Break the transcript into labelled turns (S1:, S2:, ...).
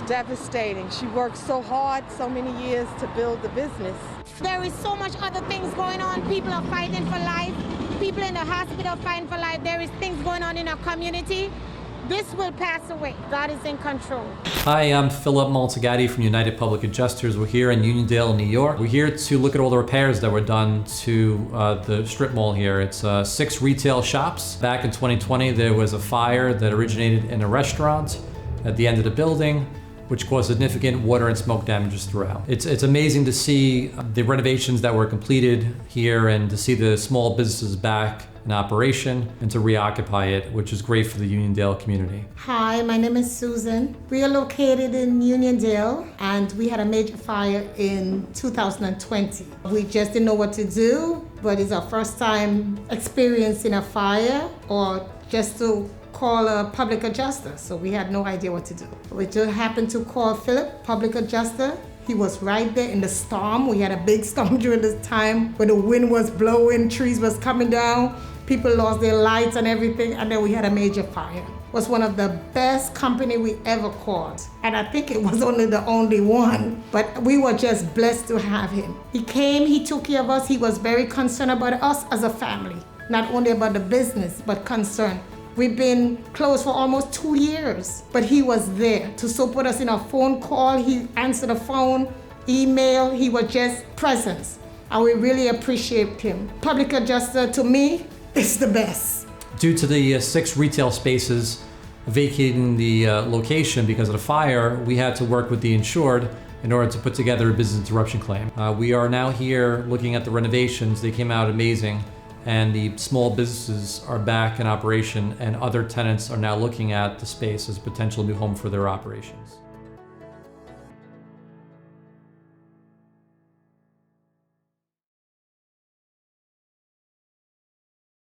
S1: devastating. She worked so hard, so many years to build the business.
S2: There is so much other things going on. People are fighting for life. People in the hospital fighting for life. There is things going on in our community. This will pass away. God is in control.
S3: Hi, I'm Philip Maltagatti from United Public Adjusters. We're here in Uniondale, New York. We're here to look at all the repairs that were done to the strip mall here. It's 6 retail shops. Back in 2020, there was a fire that originated in a restaurant at the end of the building, which caused significant water and smoke damages throughout. It's amazing to see the renovations that were completed here and to see the small businesses back in operation and to reoccupy it, which is great for the Uniondale community.
S4: Hi, my name is Susan. We are located in Uniondale and we had a major fire in 2020. We just didn't know what to do, but it's our first time experiencing a fire or just to call a public adjuster, so we had no idea what to do. We just happened to call Philip, public adjuster. He was right there in the storm. We had a big storm during this time where the wind was blowing, trees was coming down, people lost their lights and everything, and then we had a major fire. It was one of the best company we ever called. And I think it was only the only one, but we were just blessed to have him. He came, he took care of us. He was very concerned about us as a family, not only about the business, but concerned. We've been closed for almost 2 years, but he was there to support us in a phone call. He answered the phone, email, he was just presence. And we really appreciate him. Public adjuster, to me, is the best.
S3: Due to the 6 retail spaces vacating the location because of the fire, we had to work with the insured in order to put together a business interruption claim. We are now here looking at the renovations. They came out amazing. And the small businesses are back in operation, and other tenants are now looking at the space as a potential new home for their operations.